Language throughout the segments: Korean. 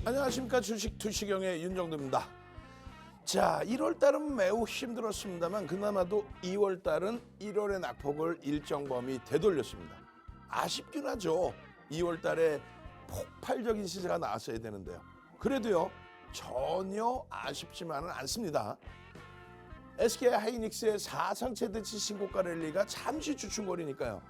안녕하십니까. 주식 투시경의 윤정도입니다. 자, 1월달은 매우 힘들었습니다만 그나마도 2월달은 1월의 낙폭을 일정 범위 되돌렸습니다. 아쉽긴 하죠. 2월달에 폭발적인 시세가 나왔어야 되는데요. 그래도요, 전혀 아쉽지만은 않습니다. SK 하이닉스의 사상 최대치 신고가 랠리가 잠시 주춤거리니까요.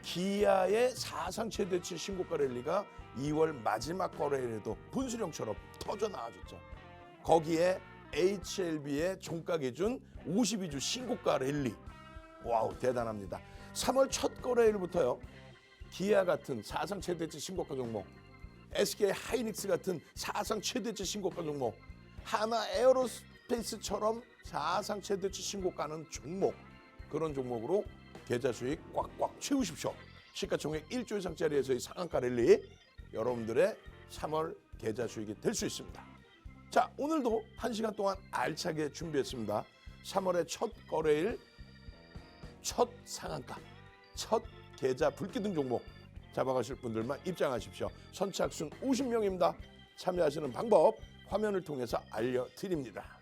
기아의 사상 최대치 신고가 랠리가 2월 마지막 거래일에도 분수령처럼 터져 나와줬죠. 거기에 HLB의 종가 기준 52주 신고가 랠리. 와우, 대단합니다. 3월 첫 거래일부터요. 기아 같은 사상 최대치 신고가 종목, SK 하이닉스 같은 사상 최대치 신고가 종목, 하나 에어로스페이스처럼 사상 최대치 신고가는 종목, 그런 종목으로 계좌 수익 꽉꽉 채우십시오. 시가총액 1조 이상짜리에서의 상한가 랠리, 여러분들의 3월 계좌 수익이 될 수 있습니다. 자, 오늘도 1시간 동안 알차게 준비했습니다. 3월의 첫 거래일, 첫 상한가, 첫 계좌 불기둥 종목 잡아가실 분들만 입장하십시오. 선착순 50명입니다. 참여하시는 방법 화면을 통해서 알려드립니다.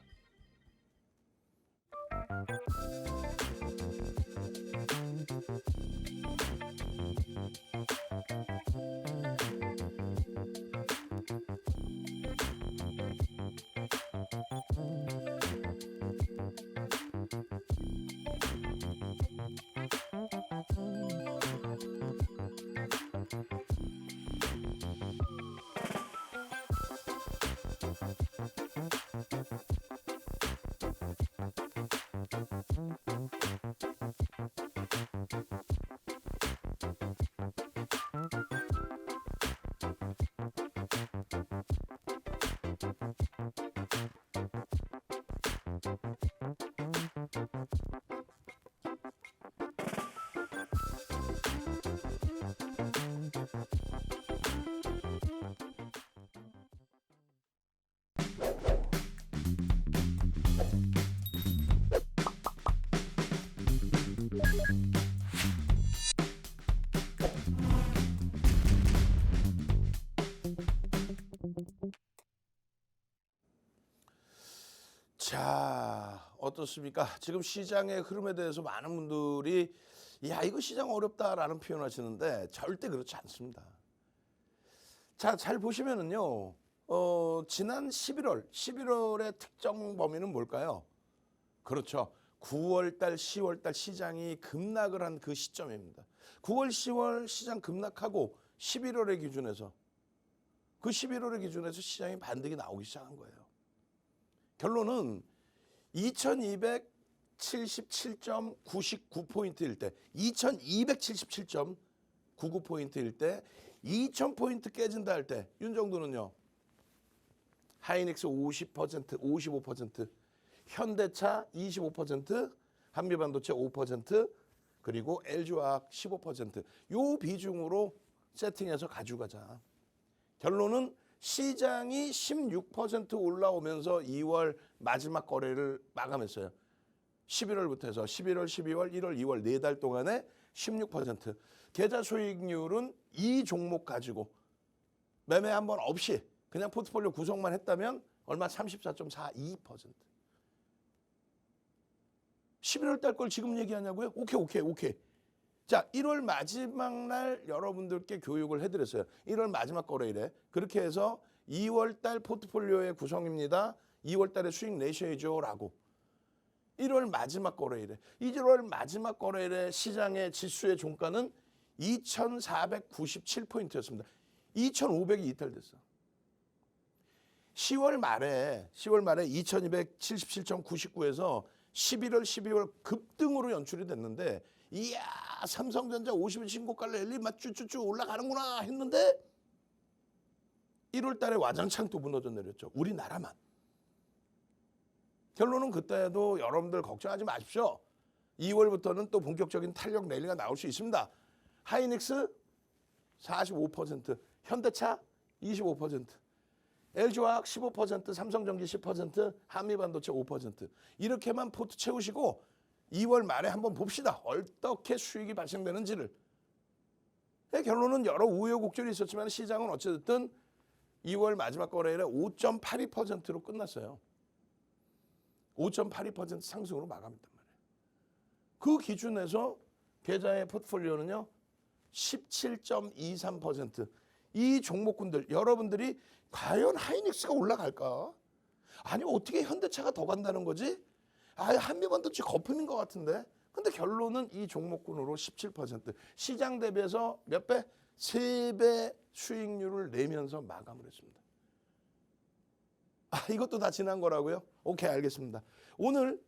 자, 어떻습니까? 지금 시장의 흐름에 대해서 많은 분들이 야, 이거 시장 어렵다라는 표현 하시는데 절대 그렇지 않습니다. 자, 잘 보시면은요, 지난 11월의 특정 범위는 뭘까요? 그렇죠. 9월달, 10월달 시장이 급락을 한 그 시점입니다. 9월, 10월 시장 급락하고 11월의 기준에서, 그 11월의 기준에서 시장이 반등이 나오기 시작한 거예요. 결론은 2277.99포인트일 때, 2277.99포인트일 때 2000포인트 깨진다 할 때 윤정도는요. 하이닉스 50%, 55%, 현대차 25%, 한미반도체 5%, 그리고 LG화학 15%. 요 비중으로 세팅해서 가져가자. 결론은 시장이 16% 올라오면서 2월 마지막 거래를 마감했어요. 11월부터 해서 11월, 12월, 1월, 2월 4달 동안에 16%. 계좌 수익률은 이 종목 가지고 매매 한 번 없이 그냥 포트폴리오 구성만 했다면 얼마? 34.42%. 11월 달 걸 지금 얘기하냐고요? 오케이. 자, 1월 마지막 날 여러분들께 교육을 해드렸어요. 1월 마지막 거래일에. 그렇게 해서 2월 달 포트폴리오의 구성입니다. 2월 달에 수익 내셔야죠 라고. 1월 마지막 거래일에. 1월 마지막 거래일에 시장의 지수의 종가는 2497포인트였습니다. 2500이 이탈됐어. 10월 말에 2277.99에서 11월, 12월 급등으로 연출이 됐는데, 이야, 삼성전자 50일 신고가 랠리 막 쭈쭈쭈 올라가는구나 했는데 1월 달에 와장창 또 무너져 내렸죠. 우리나라만. 결론은 그때도 여러분들 걱정하지 마십시오. 2월부터는 또 본격적인 탄력 랠리가 나올 수 있습니다. 하이닉스 45%, 현대차 25%, LG화학 15%, 삼성전기 10%, 한미반도체 5%. 이렇게만 포트 채우시고 2월 말에 한번 봅시다. 어떻게 수익이 발생되는지를. 결론은 여러 우여곡절이 있었지만 시장은 어쨌든 2월 마지막 거래일에 5.82%로 끝났어요. 5.82% 상승으로 마감했단 말이에요. 그 기준에서 계좌의 포트폴리오는요 17.23%. 이 종목군들 여러분들이 과연 하이닉스가 올라갈까? 아니 어떻게 현대차가 더 간다는 거지? 한미반도체 거품인 것 같은데. 근데 결론은 이 종목군으로 17%. 시장 대비해서 몇 배? 3배 수익률을 내면서 마감을 했습니다. 이것도 다 지난 거라고요? 오케이, 알겠습니다. 오늘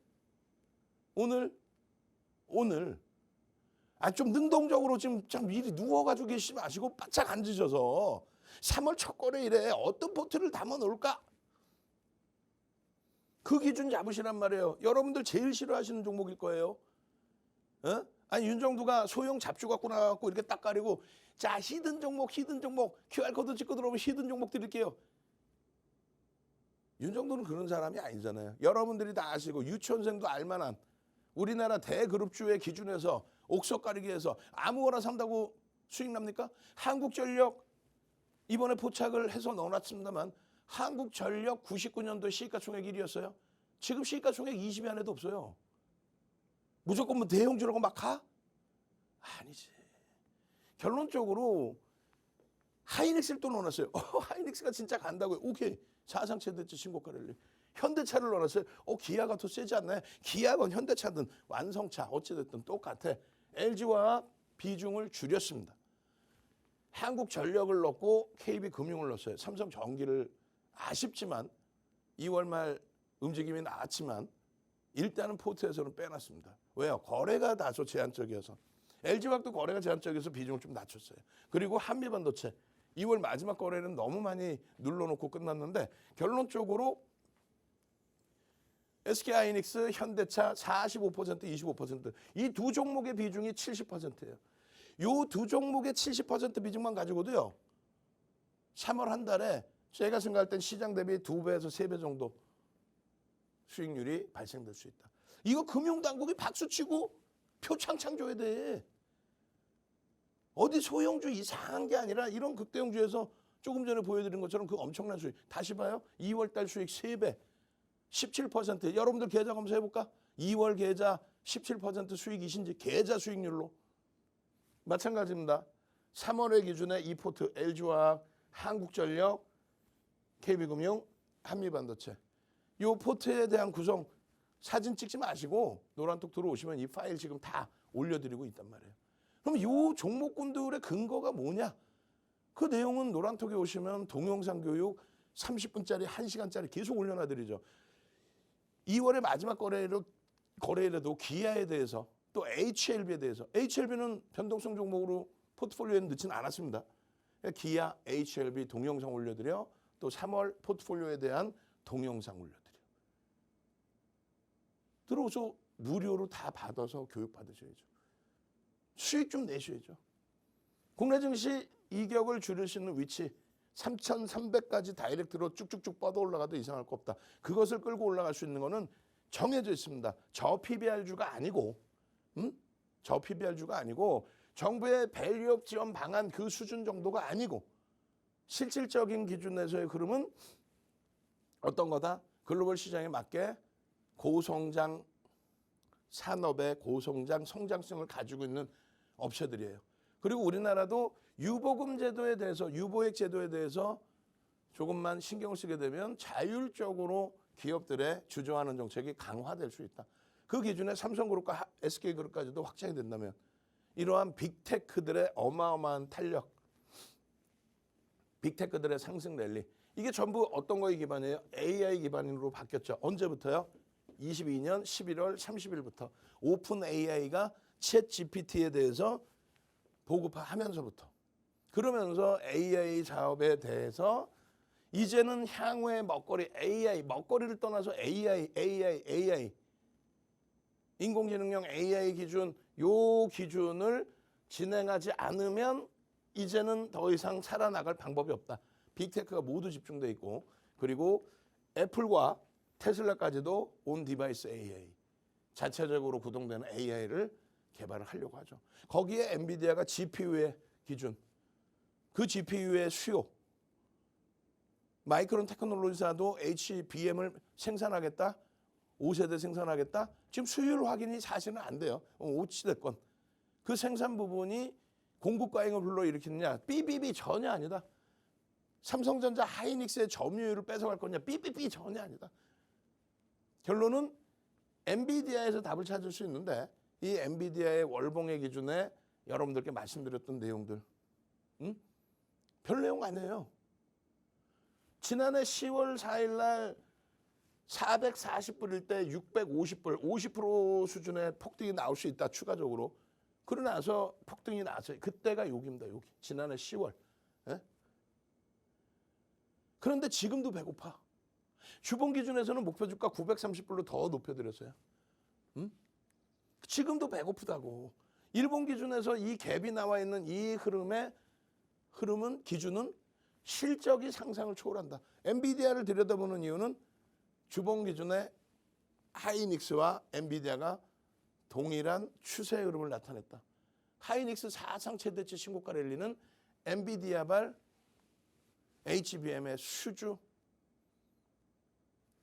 좀 능동적으로 지금 참 미리 누워가지고 계시지 마시고 바짝 앉으셔서 3월 첫 거래일에 어떤 포트를 담아 놓을까? 그 기준 잡으시란 말이에요. 여러분들 제일 싫어하시는 종목일 거예요. 아니 윤정두가 소형 잡주 갖고 나갖고 이렇게 딱 가리고 자 히든 종목 QR코드 찍고 들어오면 히든 종목 드릴게요. 윤정두는 그런 사람이 아니잖아요. 여러분들이 다 아시고 유치원생도 알만한 우리나라 대그룹주의 기준에서 옥석 가리기에서 아무거나 산다고 수익 납니까? 한국전력 이번에 포착을 해서 넣어놨습니다만 한국전력 99년도 시가총액 1위였어요. 지금 시가총액 20위 안에도 없어요. 무조건 뭐 대형주라고 막 가? 아니지. 결론적으로 하이닉스를 또 넣어놨어요. 하이닉스가 진짜 간다고요. 오케이. 사상 최대치 신고가를. 현대차를 넣어놨어요. 기아가 더 세지 않나요? 기아건 현대차든 완성차 어찌됐든 똑같아. LG화학 비중을 줄였습니다. 한국전력을 넣고 KB금융을 넣었어요. 삼성전기를 아쉽지만 2월 말 움직임이 나왔지만 일단은 포트에서는 빼놨습니다. 왜요? 거래가 다소 제한적이어서. LG화학도 거래가 제한적이어서 비중을 좀 낮췄어요. 그리고 한미반도체 2월 마지막 거래는 너무 많이 눌러놓고 끝났는데 결론적으로 SK하이닉스, 현대차 45%, 25%. 이 두 종목의 비중이 70%예요. 이 두 종목의 70% 비중만 가지고도요. 3월 한 달에 제가 생각할 땐 시장 대비 2배에서 3배 정도 수익률이 발생될 수 있다. 이거 금융당국이 박수치고 표창창 줘야 돼. 어디 소형주 이상한 게 아니라 이런 극대형주에서 조금 전에 보여드린 것처럼 그 엄청난 수익. 다시 봐요. 2월 달 수익 3배. 17%. 여러분들 계좌 검사해볼까? 2월 계좌 17% 수익이신지 계좌 수익률로. 마찬가지입니다. 3월의 기준에 이 포트 LG화학, 한국전력, KB금융, 한미반도체. 이 포트에 대한 구성 사진 찍지 마시고 노란톡 들어오시면 이 파일 지금 다 올려드리고 있단 말이에요. 그럼 이 종목군들의 근거가 뭐냐? 그 내용은 노란톡에 오시면 동영상 교육 30분짜리 1시간짜리 계속 올려놔드리죠. 2월의 마지막 거래일에도 기아에 대해서 또 HLB에 대해서 HLB는 변동성 종목으로 포트폴리오에 넣지는 않았습니다. 기아, HLB 동영상 올려드려 또 3월 포트폴리오에 대한 동영상 올려드려. 들어오서 무료로 다 받아서 교육받으셔야죠. 수익 좀 내셔야죠. 국내 증시 이격을 줄일 수 있는 위치 3,300까지 다이렉트로 쭉쭉쭉 뻗어 올라가도 이상할 거 없다. 그것을 끌고 올라갈 수 있는 거는 정해져 있습니다. 저 PBR주가 아니고 저 PBR주가 아니고 정부의 밸류업 지원 방안 그 수준 정도가 아니고 실질적인 기준에서의 흐름은 어떤 거다? 글로벌 시장에 맞게 고성장 산업의 고성장 성장성을 가지고 있는 업체들이에요. 그리고 우리나라도 유보금 제도에 대해서 유보액 제도에 대해서 조금만 신경을 쓰게 되면 자율적으로 기업들의 주저하는 정책이 강화될 수 있다. 그 기준에 삼성그룹과 SK그룹까지도 확장이 된다면 이러한 빅테크들의 어마어마한 탄력, 빅테크들의 상승 랠리 이게 전부 어떤 거에 기반이에요? AI 기반으로 바뀌었죠. 언제부터요? 22년 11월 30일부터 오픈 AI가 챗 GPT에 대해서 보급하면서부터 그러면서 AI 작업에 대해서 이제는 향후의 먹거리 AI 먹거리를 떠나서 AI 인공지능형 AI 기준 요 기준을 진행하지 않으면 이제는 더 이상 살아나갈 방법이 없다. 빅테크가 모두 집중돼 있고 그리고 애플과 테슬라까지도 온 디바이스 AI 자체적으로 구동되는 AI를 개발을 하려고 하죠. 거기에 엔비디아가 GPU의 기준 그 GPU의 수요 마이크론 테크놀로지사도 HBM을 생산하겠다. 5세대 생산하겠다. 지금 수율 확인이 사실은 안 돼요. 어찌됐건. 그 생산 부분이 공급 과잉을 불러일으키느냐. 삐삐삐 전혀 아니다. 삼성전자 하이닉스의 점유율을 뺏어갈 거냐. 삐삐삐 전혀 아니다. 결론은 엔비디아에서 답을 찾을 수 있는데 이 엔비디아의 월봉의 기준에 여러분들께 말씀드렸던 내용들 별 내용 아니에요. 지난해 10월 4일 날 440불일 때 650불, 50% 수준의 폭등이 나올 수 있다, 추가적으로. 그러고 나서 폭등이 나왔어요. 그때가 여기입니다, 여기. 지난해 10월. 예? 그런데 지금도 배고파. 주봉 기준에서는 목표 주가 930불로 더 높여드렸어요. 지금도 배고프다고. 일본 기준에서 이 갭이 나와 있는 이 흐름은 기준은 실적이 상상을 초월한다. 엔비디아를 들여다보는 이유는 주봉 기준의 하이닉스와 엔비디아가 동일한 추세 흐름을 나타냈다. 하이닉스 사상 최대치 신고가 랠리는 엔비디아발 HBM의 수주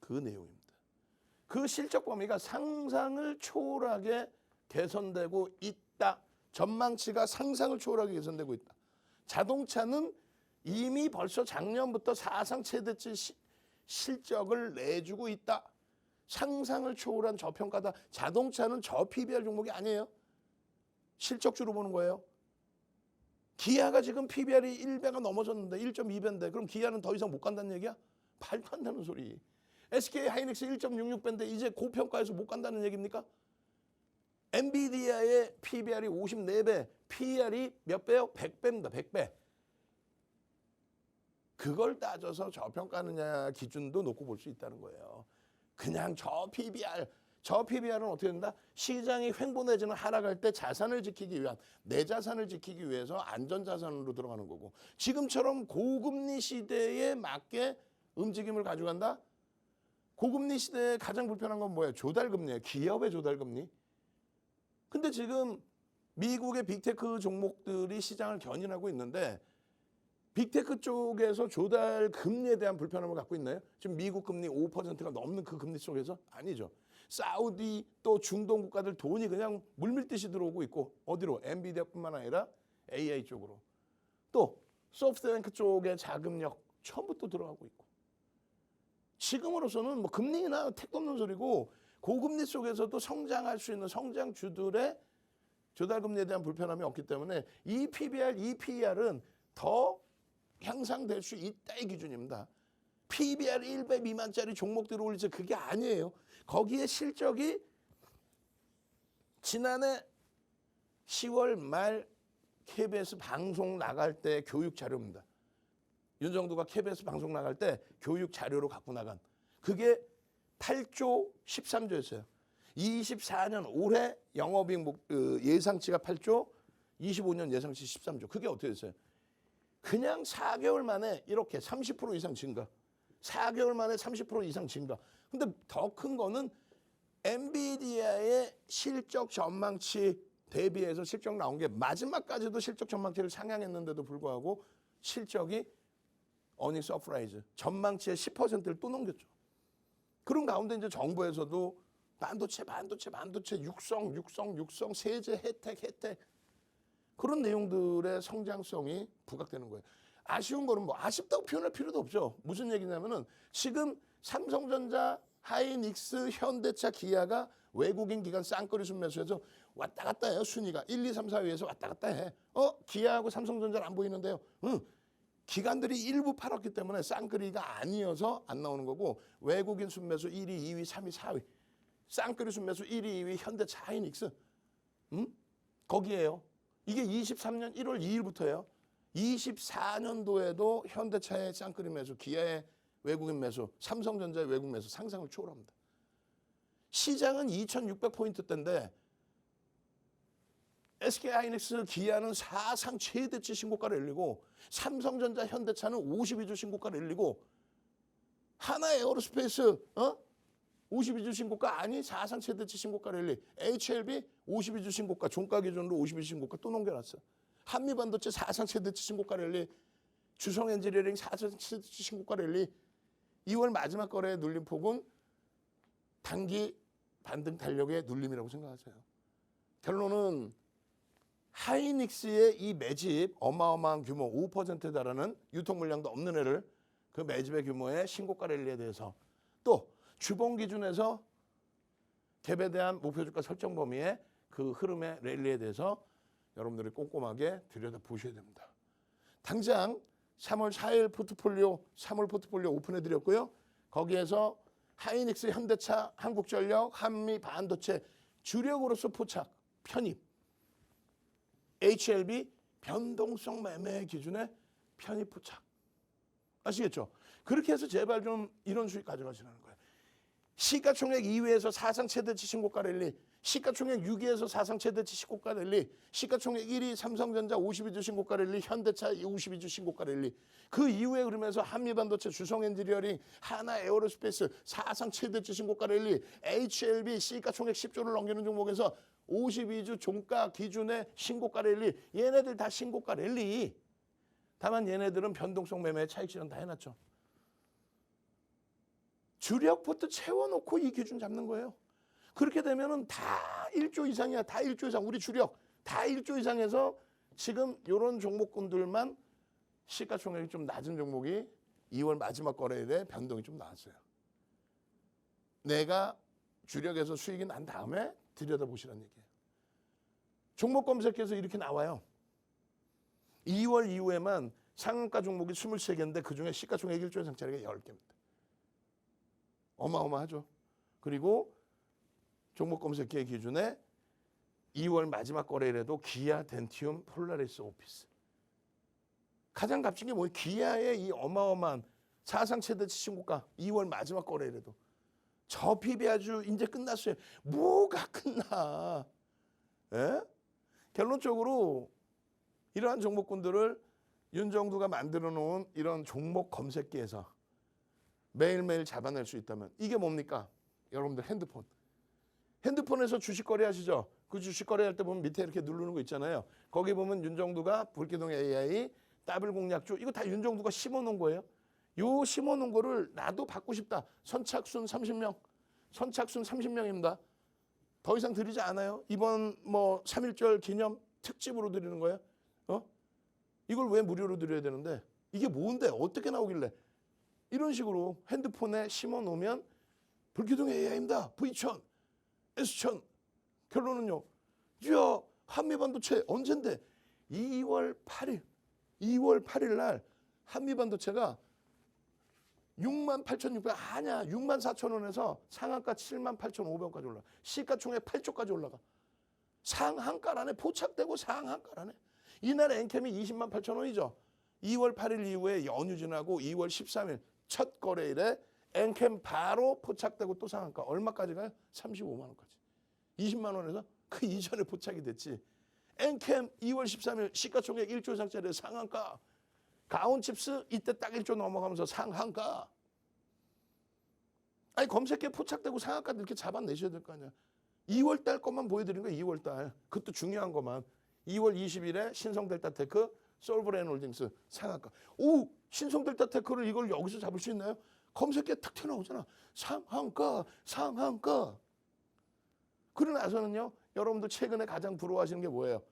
그 내용입니다. 그 실적 범위가 상상을 초월하게 개선되고 있다. 전망치가 상상을 초월하게 개선되고 있다. 자동차는 이미 벌써 작년부터 사상 최대치 실적을 내주고 있다. 상상을 초월한 저평가다. 자동차는 저 PBR 종목이 아니에요. 실적주로 보는 거예요. 기아가 지금 PBR이 1배가 넘어섰는데 1.2배인데 그럼 기아는 더 이상 못 간다는 얘기야? 말도 안 되는 소리. SK 하이닉스 1.66배인데 이제 고평가에서 못 간다는 얘기입니까? 엔비디아의 PBR이 54배, PER이 몇 배요? 100배입니다. 100배. 그걸 따져서 저평가느냐 기준도 놓고 볼 수 있다는 거예요. 그냥 저 PBR은 어떻게 된다? 시장이 횡보 내지는 하락할 때 자산을 지키기 위한, 내 자산을 지키기 위해서 안전자산으로 들어가는 거고, 지금처럼 고금리 시대에 맞게 움직임을 가져간다? 고금리 시대에 가장 불편한 건 뭐예요? 조달금리예요. 기업의 조달금리. 근데 지금 미국의 빅테크 종목들이 시장을 견인하고 있는데 빅테크 쪽에서 조달 금리에 대한 불편함을 갖고 있나요? 지금 미국 금리 5%가 넘는 그 금리 속에서? 아니죠. 사우디 또 중동 국가들 돈이 그냥 물밀듯이 들어오고 있고 어디로? 엔비디아뿐만 아니라 AI 쪽으로. 또 소프트뱅크 쪽의 자금력 처음부터 들어가고 있고. 지금으로서는 뭐 금리나 택도 없는 소리고 고금리 속에서도 성장할 수 있는 성장주들의 조달금리에 대한 불편함이 없기 때문에 이 PBR, 이 PER은 더 향상될 수 있다 이 기준입니다. PBR 1배 미만짜리 종목들을 올리지 그게 아니에요. 거기에 실적이 지난해 10월 말 KBS 방송 나갈 때 교육 자료입니다. 윤정두가 KBS 방송 나갈 때 교육 자료로 갖고 나간 그게 8조 13조였어요. 24년 올해 영업이익 예상치가 8조, 25년 예상치 13조. 그게 어떻게 됐어요? 그냥 4개월 만에 이렇게 30% 이상 증가. 4개월 만에 30% 이상 증가. 근데 더 큰 거는 엔비디아의 실적 전망치 대비해서 실적 나온 게 마지막까지도 실적 전망치를 상향했는데도 불구하고 실적이 어닝 서프라이즈 전망치의 10%를 또 넘겼죠. 그런 가운데 이제 정부에서도 반도체 육성 세제 혜택 그런 내용들의 성장성이 부각되는 거예요. 아쉬운 거는 뭐 아쉽다고 표현할 필요도 없죠. 무슨 얘기냐면은 지금 삼성전자, 하이닉스, 현대차, 기아가 외국인 기관 쌍끌이 순매수해서 왔다 갔다 해요. 순위가 1, 2, 3, 4위에서 왔다 갔다 해. 기아하고 삼성전자는 안 보이는데요. 기관들이 일부 팔았기 때문에 쌍끌이가 아니어서 안 나오는 거고 외국인 순매수 1위, 2위, 3위, 4위. 쌍끌이 순매수 1위, 2위 현대차, 하이닉스. 거기에요. 이게 23년 1월 2일부터예요. 24년도에도 현대차의 쌍끌이 매수, 기아의 외국인 매수, 삼성전자의 외국 매수 상상을 초월합니다. 시장은 2,600포인트대인데 SK하이닉스, 기아는 사상 최대치 신고가를 올리고 삼성전자, 현대차는 52주 신고가를 올리고 하나에어로스페이스 52주 신고가 아니 사상 최대치 신고가 랠리. HLB 52주 신고가 종가 기준으로 52주 신고가 또 넘겨놨어. 한미반도체 사상 최대치 신고가 랠리. 주성 엔지니어링 4차 신고가 랠리 2월 마지막 거래의 눌림폭은 단기 반등 탄력의 눌림이라고 생각하세요. 결론은 하이닉스의 이 매집 어마어마한 규모 5%에 달하는 유통 물량도 없는 애를 그 매집의 규모의 신고가 랠리에 대해서 또 주봉 기준에서 갭에 대한 목표 주가 설정 범위의 그 흐름의 랠리에 대해서 여러분들이 꼼꼼하게 들여다보셔야 됩니다. 당장 3월 4일 포트폴리오 3월 포트폴리오 오픈해 드렸고요. 거기에서 하이닉스, 현대차, 한국전력, 한미반도체 주력으로서 포착, 편입, HLB 변동성 매매 기준의 편입 포착. 아시겠죠? 그렇게 해서 제발 좀 이런 수익 가져가시라는 거예요. 시가총액 2위에서 사상 최대치 신고가 랠리, 시가총액 6위에서 사상 최대치 신고가 랠리, 시가총액 1위 삼성전자 52주 신고가 랠리, 현대차 52주 신고가 랠리. 그 이후에 흐르면서 한미반도체, 주성엔지니어링, 하나에어로스페이스 사상 최대치 신고가 랠리, HLB 시가총액 10조를 넘기는 종목에서 52주 종가 기준의 신고가 랠리. 얘네들 다 신고가 랠리. 다만 얘네들은 변동성 매매 차익 실현 다 해놨죠. 주력 포트 채워놓고 이 기준 잡는 거예요. 그렇게 되면은 다 1조 이상이야. 다 1조 이상. 우리 주력 다 1조 이상해서 지금 이런 종목군들만 시가총액이 좀 낮은 종목이 2월 마지막 거래일에 변동이 좀 나왔어요. 내가 주력에서 수익이 난 다음에 들여다보시라는 얘기예요. 종목 검색해서 이렇게 나와요. 2월 이후에만 상한가 종목이 23개인데 그중에 시가총액 1조 이상짜리가 10개입니다. 어마어마하죠. 그리고 종목 검색기의 기준에 2월 마지막 거래일에도 기아, 덴티움, 폴라리스, 오피스. 가장 값진 게 뭐예요? 기아의 이 어마어마한 사상 최대치 신고가 2월 마지막 거래일에도 저 PB 아주 이제 끝났어요. 뭐가 끝나? 에? 결론적으로 이러한 종목군들을 윤정두가 만들어 놓은 이런 종목 검색기에서 매일매일 잡아낼 수 있다면 이게 뭡니까? 여러분들 핸드폰. 핸드폰에서 주식 거래하시죠? 그 주식 거래할 때 보면 밑에 이렇게 누르는 거 있잖아요. 거기 보면 윤정두가 불기동 AI, 더블 공략주 이거 다 윤정두가 심어놓은 거예요. 요 심어놓은 거를 나도 받고 싶다. 선착순 30명. 선착순 30명입니다. 더 이상 드리지 않아요. 이번 뭐 3.1절 기념 특집으로 드리는 거예요. 이걸 왜 무료로 드려야 되는데 이게 뭔데? 어떻게 나오길래? 이런 식으로 핸드폰에 심어놓으면 불기둥 AI입니다. V1000, S1000. 결론은요. 이야 한미반도체 언젠데? 2월 8일 날 한미반도체가 68,600 아니야. 64,000원에서 상한가 78,500원까지 올라가. 시가총액 8조까지 올라가. 상한가라네. 포착되고 상한가라네. 이날 엔캠이 208,000원이죠. 2월 8일 이후에 연휴 지나고 2월 13일 첫 거래일에 엔캠 바로 포착되고 또 상한가. 얼마까지 가요? 35만 원까지. 20만 원에서 그 이전에 포착이 됐지. 엔캠 2월 13일 시가총액 1조 이상짜리 상한가. 가온칩스 이때 딱 1조 넘어가면서 상한가. 아니 검색해 포착되고 상한가 이렇게 잡아내셔야 될 거 아니야. 2월 달 것만 보여드린 거예요. 2월 달. 그것도 중요한 것만. 2월 20일에 신성델타테크, 솔브레인홀딩스 상한가. 오, 신성델타테크를 이걸 여기서 잡을 수 있나요? 검색해 탁 튀어나오잖아. 상한가, 상한가. 그러고 나서는요. 여러분들 최근에 가장 부러워하시는 게 뭐예요?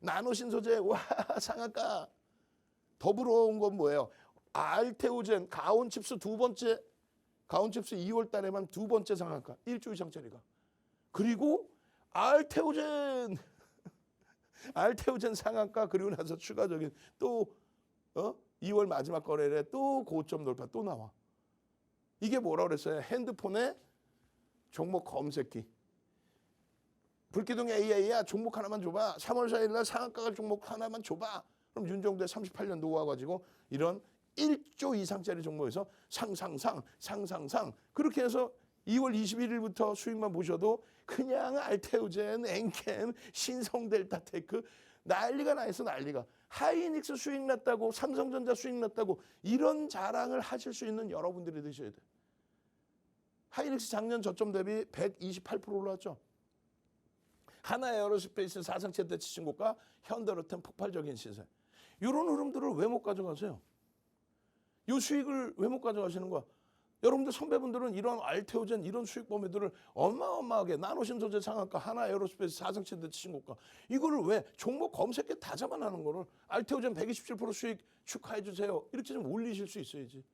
나노신소재, 와 상한가. 더 부러운 건 뭐예요? 알테오젠, 가온칩스 두 번째, 가온칩스 2월 달에만 두 번째 상한가. 1조 이상짜리가. 그리고 알테오젠 상한가. 그리고 나서 추가적인 또 2월 마지막 거래일에 또 고점 돌파 또 나와. 이게 뭐라 그랬어요? 핸드폰에 종목 검색기. 불기둥 AI야 종목 하나만 줘봐. 3월 4일 날 상한가 종목 하나만 줘봐. 그럼 윤정두의 38년 놓아가지고 이런 1조 이상짜리 종목에서 상상 그렇게 해서 2월 21일부터 수익만 보셔도 그냥 알테오젠, 엔캠, 신성델타테크 난리가 나 있어 난리가. 하이닉스 수익 났다고 삼성전자 수익 났다고 이런 자랑을 하실 수 있는 여러분들이 되셔야 돼. 하이닉스 작년 저점 대비 128% 올랐죠. 하나에어로스페이스 사상 최대치 신고가, 현대로템 폭발적인 시세. 이런 흐름들을 왜 못 가져가세요? 이 수익을 왜 못 가져가시는 거야? 여러분들 선배분들은 이런 알테오젠 이런 수익 범위들을 어마어마하게 나노심 소재 상한가 하나 에어로스페이스 사성체대 신고가 이거를 왜 종목 검색해 다 잡아나는 거를 알테오젠 127% 수익 축하해 주세요. 이렇게 좀 올리실 수 있어야지.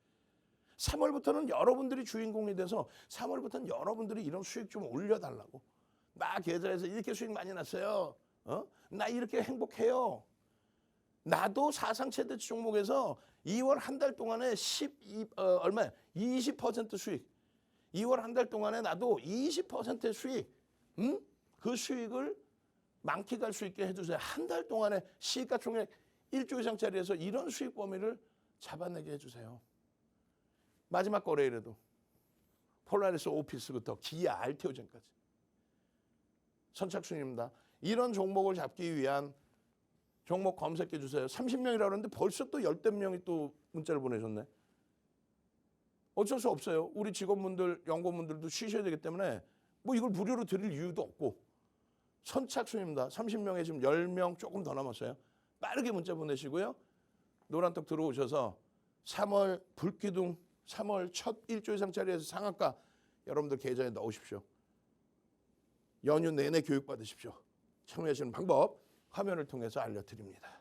3월부터는 여러분들이 주인공이 돼서 3월부터는 여러분들이 이런 수익 좀 올려달라고. 나 계좌에서 이렇게 수익 많이 났어요. 나 이렇게 행복해요. 나도 사상 최대치 종목에서 2월 한 달 동안에 20% 수익. 2월 한 달 동안에 나도 20%의 수익. 그 수익을 만끽할 수 있게 해주세요. 한 달 동안에 시가총액 1조 이상짜리에서 이런 수익 범위를 잡아내게 해주세요. 마지막 거래일에도 폴라리스 오피스부터 기아, 알테오젠까지. 선착순입니다. 이런 종목을 잡기 위한 종목 검색해 주세요. 30명이라고 그러는데 벌써 또 10대 명이 또 문자를 보내셨네. 어쩔 수 없어요. 우리 직원분들, 연구원분들도 쉬셔야 되기 때문에 뭐 이걸 무료로 드릴 이유도 없고. 선착순입니다. 30명에 지금 10명 조금 더 남았어요. 빠르게 문자 보내시고요. 노란떡 들어오셔서 3월 불기둥 3월 첫 1조 이상짜리에서 상한가 여러분들 계좌에 넣으십시오. 연휴 내내 교육받으십시오. 참여하시는 방법 화면을 통해서 알려드립니다.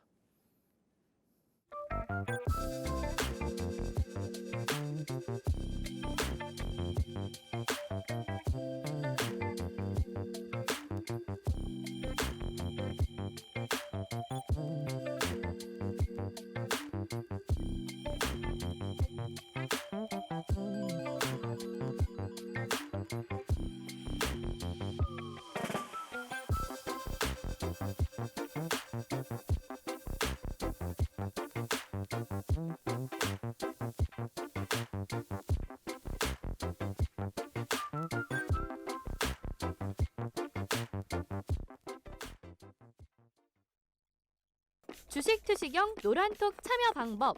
주식 투시경 노란톡 참여 방법.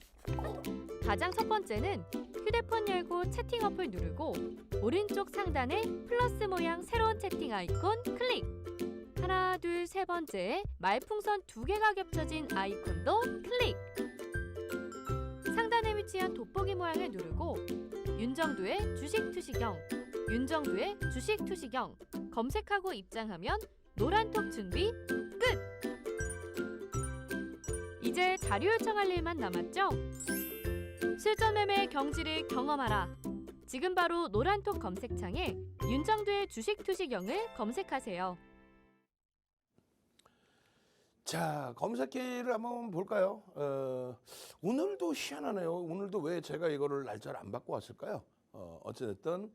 가장 첫 번째는 휴대폰 열고 채팅 어플 누르고 오른쪽 상단에 플러스 모양 새로운 채팅 아이콘 클릭. 하나, 둘, 세 번째 말풍선 2개가 겹쳐진 아이콘도 클릭. 상단에 위치한 돋보기 모양을 누르고 윤정두의 주식 투시경, 윤정두의 주식 투시경 검색하고 입장하면 노란톡 준비 끝! 이제 자료 요청할 일만 남았죠? 실전 매매의 경지를 경험하라. 지금 바로 노란톡 검색창에 윤정두의 주식 투시경을 검색하세요. 자, 검색기를 한번 볼까요? 오늘도 희한하네요. 오늘도 왜 제가 이거를 날짜를 안 바꿔 왔을까요? 어찌됐든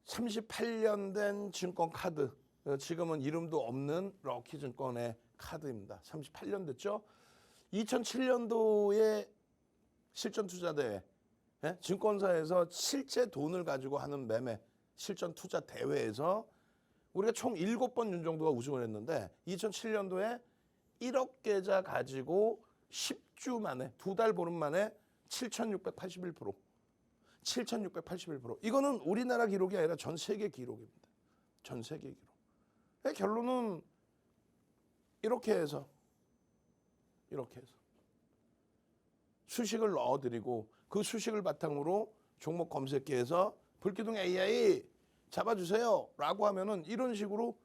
38년 된 증권 카드, 지금은 이름도 없는 럭키증권의 카드입니다. 38년 됐죠? 2007년도에 실전투자대회, 증권사에서 실제 돈을 가지고 하는 매매, 실전투자 대회에서 우리가 총 7번 윤정두가 우승을 했는데 2007년도에 1억 계좌 가지고 10주 만에, 2달 보름 만에 7,681%. 7,681%. 이거는 우리나라 기록이 아니라 전 세계 기록입니다. 전 세계 기록. 결론은 이렇게 해서 수식을 넣어드리고 그 수식을 바탕으로 종목 검색기에서 불기둥 AI 잡아주세요 라고 하면은 이런 식으로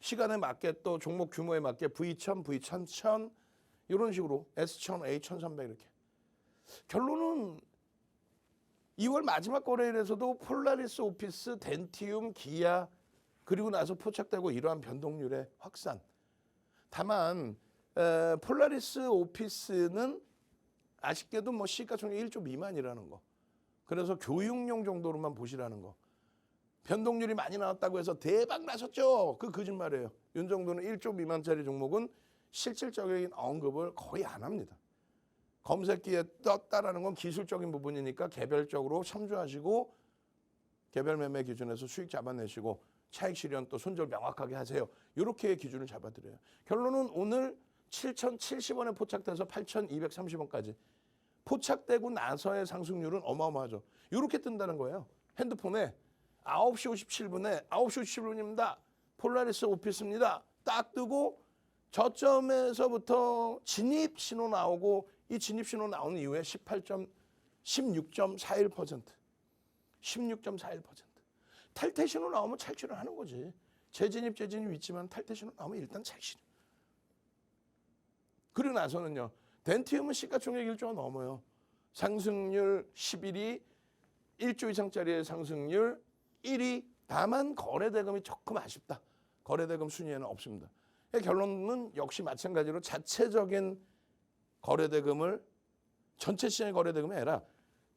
시간에 맞게 또 종목 규모에 맞게 V1000, V1000 이런 식으로 S1000, A1300 이렇게. 결론은 2월 마지막 거래일에서도 폴라리스 오피스, 덴티움, 기아 그리고 나서 포착되고 이러한 변동률의 확산. 다만 폴라리스 오피스는 아쉽게도 뭐 시가총액 1조 미만이라는 거. 그래서 교육용 정도로만 보시라는 거. 변동률이 많이 나왔다고 해서 대박 나셨죠? 그 거짓말이에요. 윤정두는 1조 미만짜리 종목은 실질적인 언급을 거의 안 합니다. 검색기에 떴다라는 건 기술적인 부분이니까 개별적으로 참조하시고 개별 매매 기준에서 수익 잡아내시고 차익 실현 또 손절 명확하게 하세요. 이렇게 기준을 잡아드려요. 결론은 오늘 7,070원에 포착돼서 8,230원까지 포착되고 나서의 상승률은 어마어마하죠. 이렇게 뜬다는 거예요. 핸드폰에 9시 57분에 9시 57분입니다. 폴라리스 오피스입니다. 딱 뜨고 저점에서부터 진입 신호 나오고 이 진입신호 나오는 이후에 16.41%. 16.41%. 탈퇴신호 나오면 착취를 하는 거지. 재진입 있지만 탈퇴신호 나오면 일단 착취. 그리고 나서는요. 덴티움은 시가총액 1조가 넘어요. 상승률 11위, 1조 이상짜리의 상승률 1위. 다만 거래대금이 조금 아쉽다. 거래대금 순위에는 없습니다. 결론은 역시 마찬가지로 자체적인 거래대금을 전체 시장의 거래대금이 아니라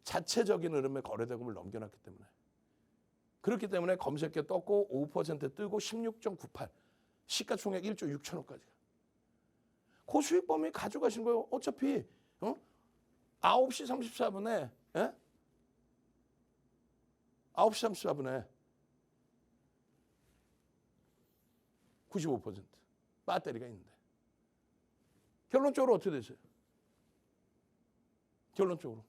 자체적인 흐름의 거래대금을 넘겨놨기 때문에. 그렇기 때문에 검색해 떴고 5% 뜨고 16.98. 시가총액 1조 6천억까지. 그 수익 범위 가져가신 거예요. 어차피 9시 34분에 9시 34분에 95% 배터리가 있는데. 결론적으로 어떻게 되세요? 결론적으로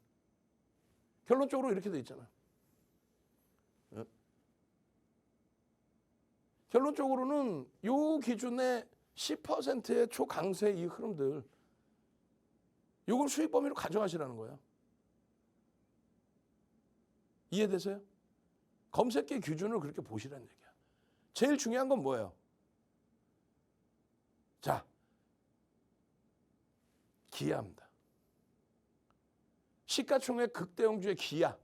이렇게 돼 있잖아요. 결론적으로는 요 기준의 10%의 초강세 이 흐름들 요걸 수익 범위로 가져가시라는 거예요. 이해되세요? 검색계 기준을 그렇게 보시라는 얘기야. 제일 중요한 건 뭐예요? 자, 기아입니다. 시가총액 극대형주의 기아.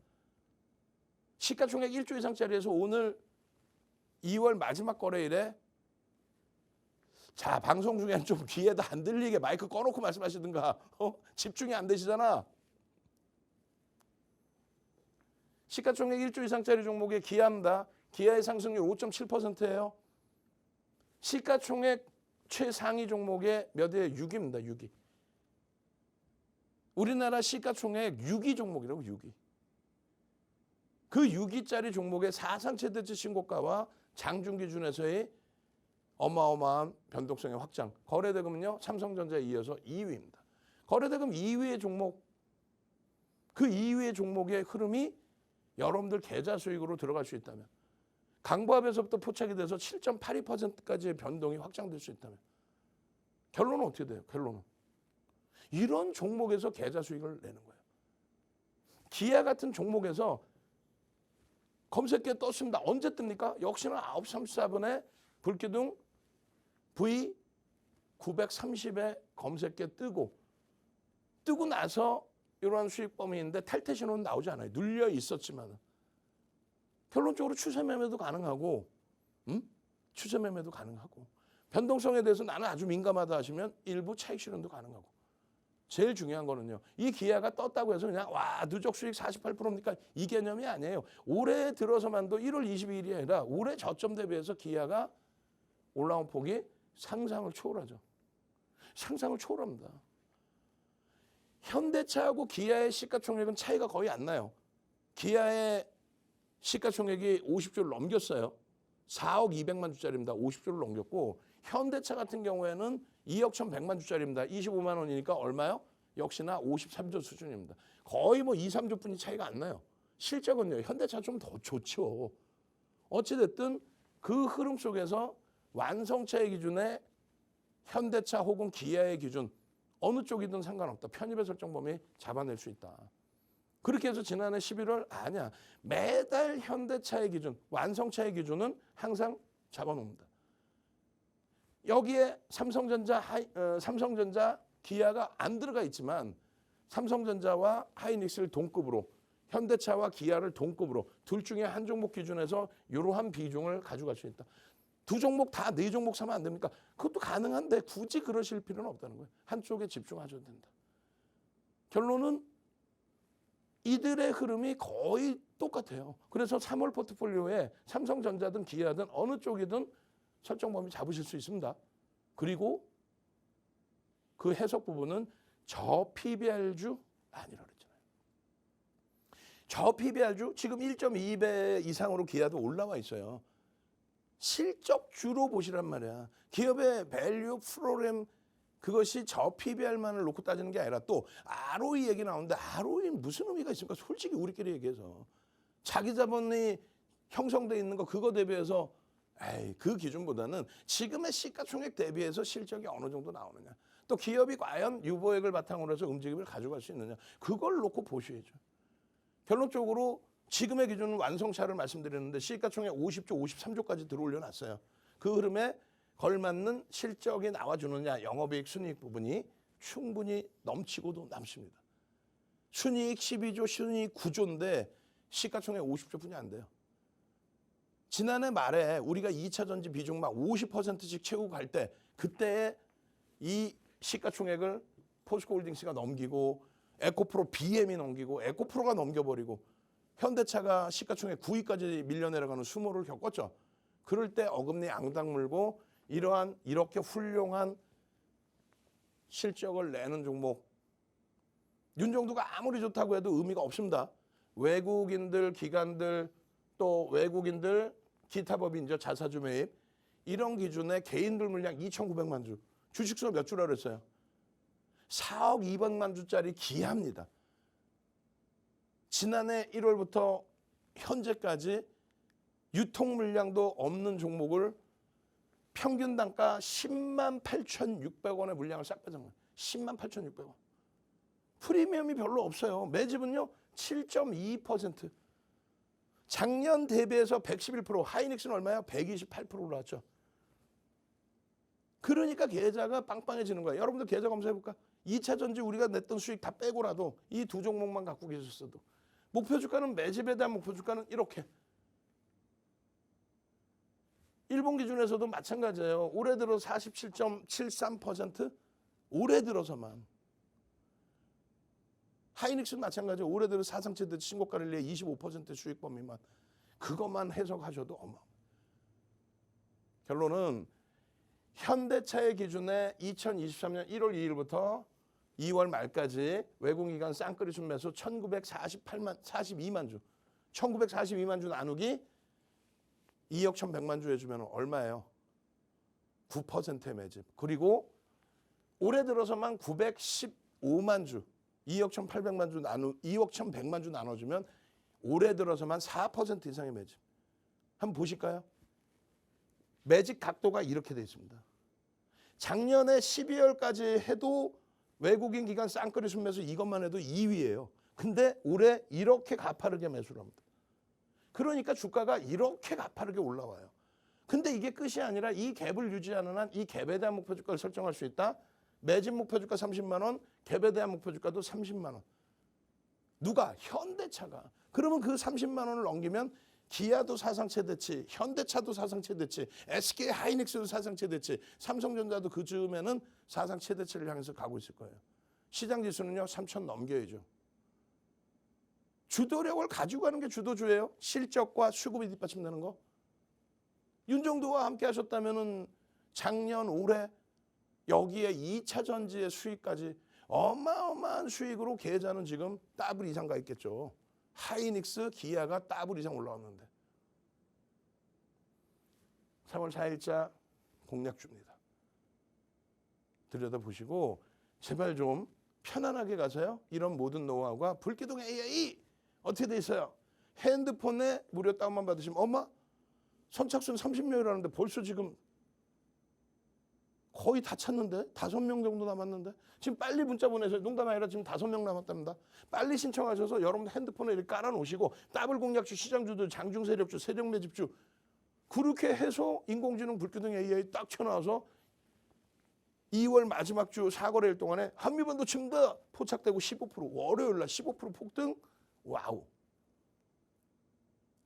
시가총액 1조 이상짜리에서 오늘 2월 마지막 거래일에 자, 방송 중에는 좀 귀에도 안 들리게 마이크 꺼놓고 말씀하시든가. 집중이 안 되시잖아. 시가총액 1조 이상짜리 종목의 기아입니다. 기아의 상승률 5.7%예요. 시가총액 최상위 종목의 몇 위에 6위입니다. 6위. 우리나라 시가총액 6위 종목이라고 6위. 그 6위짜리 종목의 사상 최대치 신고가와 장중 기준에서의 어마어마한 변동성의 확장. 거래대금은요. 삼성전자에 이어서 2위입니다. 거래대금 2위의 종목. 그 2위의 종목의 흐름이 여러분들 계좌 수익으로 들어갈 수 있다면 강보합에서부터 포착이 돼서 7.82%까지의 변동이 확장될 수 있다면 결론은 어떻게 돼요? 결론은 이런 종목에서 계좌 수익을 내는 거예요. 기아 같은 종목에서 검색기에 떴습니다. 언제 뜹니까? 역시나 9시 34분에 불기둥 V930에 검색기에 뜨고 나서 이러한 수익 범위인데 탈퇴 신호는 나오지 않아요. 눌려 있었지만 결론적으로 추세 매매도 가능하고 추세 매매도 가능하고 변동성에 대해서 나는 아주 민감하다 하시면 일부 차익 실현도 가능하고 제일 중요한 거는요. 이 기아가 떴다고 해서 그냥 와 누적 수익 48%입니까? 이 개념이 아니에요. 올해 들어서만도 1월 22일이 아니라 올해 저점 대비해서 기아가 올라온 폭이 상상을 초월하죠. 상상을 초월합니다. 현대차하고 기아의 시가총액은 차이가 거의 안 나요. 기아의 시가총액이 50조를 넘겼어요. 4억 200만 주짜리입니다. 50조를 넘겼고 현대차 같은 경우에는 2억 1,100만 주짜리입니다. 25만 원이니까 얼마요? 역시나 53조 수준입니다. 거의 뭐 2, 3조 뿐이 차이가 안 나요. 실적은요. 현대차 좀 더 좋죠. 어찌됐든 그 흐름 속에서 완성차의 기준에 현대차 혹은 기아의 기준 어느 쪽이든 상관없다. 편입의 설정 범위 잡아낼 수 있다. 그렇게 해서 지난해 11월 아니야. 매달 현대차의 기준, 완성차의 기준은 항상 잡아놓습니다. 여기에 삼성전자, 기아가 안 들어가 있지만 삼성전자와 하이닉스를 동급으로 현대차와 기아를 동급으로 둘 중에 한 종목 기준에서 이러한 비중을 가져갈 수 있다. 두 종목 다 네 종목 사면 안 됩니까? 그것도 가능한데 굳이 그러실 필요는 없다는 거예요. 한쪽에 집중하셔도 된다. 결론은 이들의 흐름이 거의 똑같아요. 그래서 3월 포트폴리오에 삼성전자든 기아든 어느 쪽이든 설정 범위 잡으실 수 있습니다. 그리고 그 해석 부분은 저 PBR주 아니라 그랬잖아요. 저 PBR주 지금 1.2배 이상으로 기아도 올라와 있어요. 실적주로 보시란 말이야. 기업의 밸류 프로그램 그것이 저 PBR만을 놓고 따지는 게 아니라 또 ROE 얘기 나오는데 ROE는 무슨 의미가 있습니까? 솔직히 우리끼리 얘기해서 자기 자본이 형성돼 있는 거 그거 대비해서 그 기준보다는 지금의 시가총액 대비해서 실적이 어느 정도 나오느냐. 또 기업이 과연 유보액을 바탕으로 해서 움직임을 가져갈 수 있느냐. 그걸 놓고 보셔야죠. 결론적으로 지금의 기준은 완성차를 말씀드렸는데 시가총액 50조, 53조까지 들어올려놨어요. 그 흐름에 걸맞는 실적이 나와주느냐. 영업이익, 순이익 부분이 충분히 넘치고도 남습니다. 순이익 12조, 순이익 9조인데 시가총액 50조뿐이 안 돼요. 지난해 말에 우리가 2차 전지 비중 막 50%씩 채우고 갈 때 그때의 이 시가총액을 포스코홀딩스가 넘기고 에코프로 BM이 넘기고 에코프로가 넘겨버리고 현대차가 시가총액 9위까지 밀려내려가는 수모를 겪었죠. 그럴 때 어금니 앙당 물고 이렇게 훌륭한 실적을 내는 종목 윤정도가 아무리 좋다고 해도 의미가 없습니다. 외국인들, 기관들 또 외국인들 기타 법인죠. 자사주 매입 이런 기준의 개인들 물량 2,900만 주 주식수가 몇 주라 그랬어요? 4억 200만 주짜리 기합니다. 지난해 1월부터 현재까지 유통 물량도 없는 종목을 평균 단가 10만 8,600원의 물량을 싹 빼준 거예요. 10만 8,600원. 프리미엄이 별로 없어요. 매집은요 7.2%. 작년 대비해서 111%, 하이닉스는 얼마예요? 128% 올라왔죠. 그러니까 계좌가 빵빵해지는 거예요. 여러분들 계좌 검사해볼까? 2차 전지 우리가 냈던 수익 다 빼고라도 이 두 종목만 갖고 계셨어도 목표 주가는 매집에 대한 목표 주가는 이렇게. 일본 기준에서도 마찬가지예요. 올해 들어 47.73%? 올해 들어서만. 하이닉스는 마찬가지예요. 올해 들어 사상체대 신고가를 내 25% 수익 범위만. 그것만 해석하셔도 결론은 현대차의 기준에 2023년 1월 2일부터 2월 말까지 외국기관 쌍끌이 순매수 1942만 주. 1942만 주 나누기 2억 1,100만 주 해주면 얼마예요? 9%의 매집. 그리고 올해 들어서만 915만 주. 2억 1,800만 주 2억 1,100만 주 나눠주면 올해 들어서만 4% 이상의 매집. 한번 보실까요? 매집 각도가 이렇게 되어 있습니다. 작년에 12월까지 해도 외국인 기관 쌍끌이 순매수 이것만 해도 2위예요. 근데 올해 이렇게 가파르게 매수를 합니다. 그러니까 주가가 이렇게 가파르게 올라와요. 근데 이게 끝이 아니라 이 갭을 유지하는 한 이 갭에 대한 목표 주가를 설정할 수 있다. 매집 목표 주가 30만 원, 갭에 대한 목표 주가도 30만 원. 누가? 현대차가. 그러면 그 30만 원을 넘기면 기아도 사상 최대치, 현대차도 사상 최대치, SK 하이닉스도 사상 최대치, 삼성전자도 그 즈음에는 사상 최대치를 향해서 가고 있을 거예요. 시장 지수는요 3,000 넘겨야죠. 주도력을 가지고 가는 게 주도주예요. 실적과 수급이 뒷받침되는 거. 윤정도와 함께 하셨다면은 작년 올해 여기에 2차 전지의 수익까지 어마어마한 수익으로 계좌는 지금 더블 이상 가 있겠죠. 하이닉스, 기아가 더블 이상 올라왔는데 3월 4일자 공략주입니다. 들여다보시고 제발 좀 편안하게 가세요. 이런 모든 노하우가 불기둥 AI 어떻게 돼 있어요? 핸드폰에 무료 다운만 받으시면 엄마 선착순 30명이라는데 벌써 지금 거의 다 찼는데 5명 정도 남았는데 지금 빨리 문자 보내세요. 농담 아니라 지금 5명 남았답니다. 빨리 신청하셔서 여러분들 핸드폰에 이렇게 깔아놓으시고 더블 공략주, 시장주들, 장중 세력주, 세력 매집주 그렇게 해서 인공지능 불기둥 AI 딱 쳐놔서 2월 마지막 주 사거래일 동안에 한미반도 증다 포착되고 15% 월요일날 15% 폭등 와우.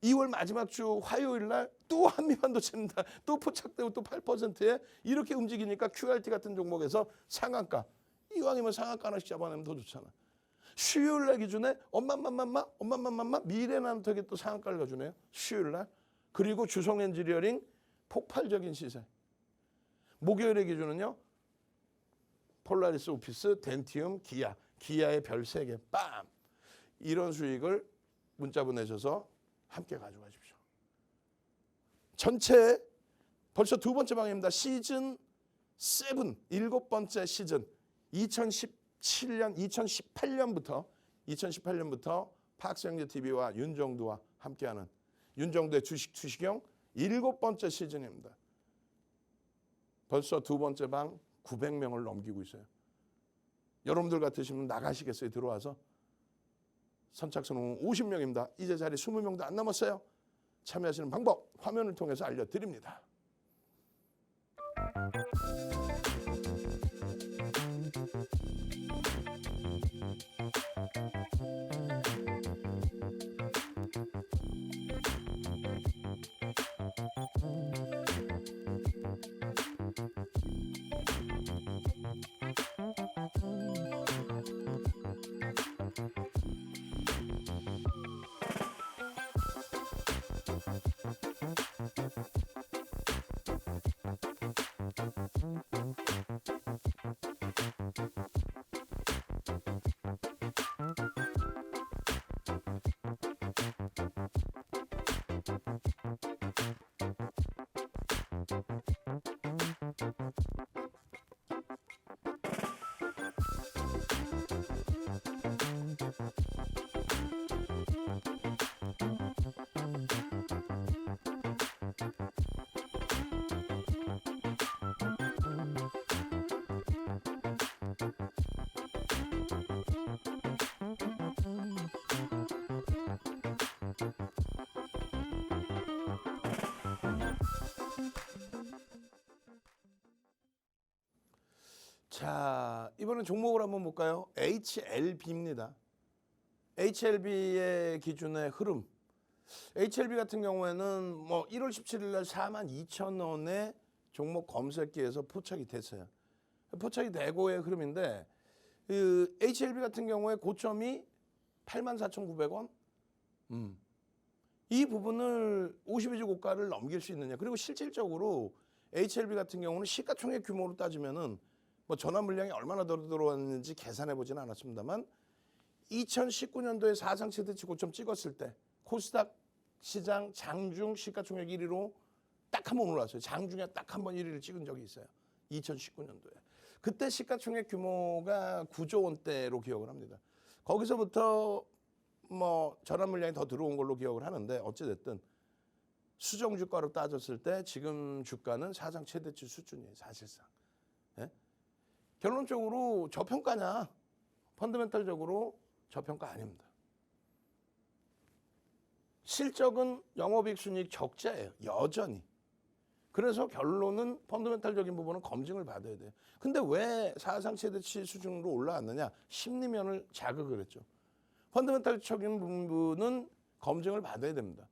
2월 마지막 주 화요일날 또 한미반도 증다 또 포착되고 또 8%에 이렇게 움직이니까 QRT 같은 종목에서 상한가 이왕이면 상한가 하나씩 잡아내면 더 좋잖아. 수요일날 기준에 엄마맘마 미래나노텍에 또 상한가를 가주네요. 수요일날. 그리고 주성엔지니어링 폭발적인 시세. 목요일의 기준은요. 폴라리스 오피스, 덴티움, 기아의 별 3개 빰. 이런 수익을 문자 보내셔서 함께 가져가십시오. 전체 벌써 두 번째 방입니다. 시즌 7, 7번째 시즌 2018년부터 팍스형제TV와 윤정도와 함께하는 윤정도의 주식 투시경 7번째 시즌입니다. 벌써 두 번째 방 900명을 넘기고 있어요. 여러분들 같으시면 나가시겠어요? 들어와서? 선착순 50명입니다. 이제 자리 20명도 안 남았어요. 참여하시는 방법 화면을 통해서 알려드립니다. 자, 이번엔 종목을 한번 볼까요? HLB입니다. HLB의 기준의 흐름. HLB 같은 경우에는 뭐 1월 17일 날 42,000원에 종목 검색기에서 포착이 됐어요. 포착이 되고의 흐름인데 그 HLB 같은 경우에 고점이 84,900원. 이 부분을 52주 고가를 넘길 수 있느냐. 그리고 실질적으로 HLB 같은 경우는 시가총액 규모로 따지면은 뭐 전환 물량이 얼마나 더 들어왔는지 계산해 보지는 않았습니다만 2019년도에 사상 최대치 고점 찍었을 때 코스닥 시장 장중 시가총액 1위로 딱 한 번 올라왔어요. 장중에 딱 한 번 1위를 찍은 적이 있어요. 2019년도에. 그때 시가총액 규모가 9조 원대로 기억을 합니다. 거기서부터 뭐 전환 물량이 더 들어온 걸로 기억을 하는데 어찌됐든 수정 주가로 따졌을 때 지금 주가는 사상 최대치 수준이에요. 사실상. 예? 결론적으로 저평가냐? 펀더멘탈적으로 저평가 아닙니다. 실적은 영업이익 순이익 적자예요. 여전히. 그래서 결론은 펀더멘탈적인 부분은 검증을 받아야 돼요. 근데 왜 사상 최대치 수준으로 올라왔느냐? 심리면을 자극을 했죠. 펀더멘탈적인 부분은 검증을 받아야 됩니다.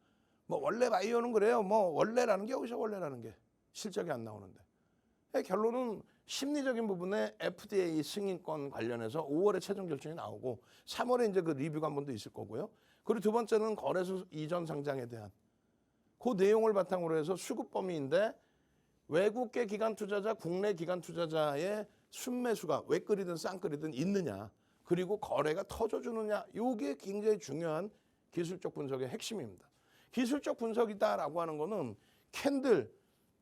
뭐 원래 바이오는 그래요. 뭐 원래라는 게 어디서 원래라는 게 실적이 안 나오는데. 결론은 심리적인 부분에 FDA 승인권 관련해서 5월에 최종 결정이 나오고 3월에 이제 그 리뷰가 한 번 더 있을 거고요. 그리고 두 번째는 거래소 이전 상장에 대한 그 내용을 바탕으로 해서 수급 범위인데 외국계 기관 투자자, 국내 기관 투자자의 순매수가 외끌이든 쌍끌이든 있느냐. 그리고 거래가 터져주느냐. 이게 굉장히 중요한 기술적 분석의 핵심입니다. 기술적 분석이다라고 하는 거는 캔들,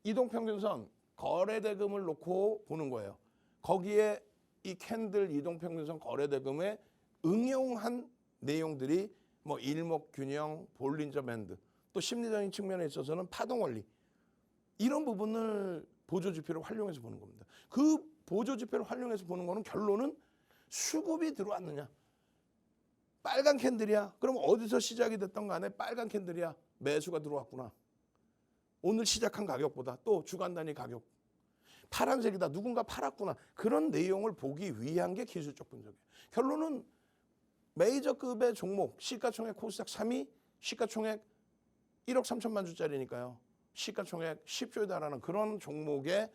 이동평균선, 거래대금을 놓고 보는 거예요. 거기에 이 캔들 이동평균선 거래대금에 응용한 내용들이 뭐 일목균형, 볼린저 밴드, 또 심리적인 측면에 있어서는 파동원리 이런 부분을 보조지표로 활용해서 보는 겁니다. 그 보조지표를 활용해서 보는 거는 결론은 수급이 들어왔느냐. 빨간 캔들이야. 그럼 어디서 시작이 됐던 간에 빨간 캔들이야. 매수가 들어왔구나. 오늘 시작한 가격보다 또 주간 단위 가격. 파란색이다. 누군가 팔았구나. 그런 내용을 보기 위한 게 기술적 분석이에요. 결론은 메이저급의 종목, 시가총액 코스닥 3위, 시가총액 1억 3천만 주짜리니까요. 시가총액 10조에 달하는 그런 종목에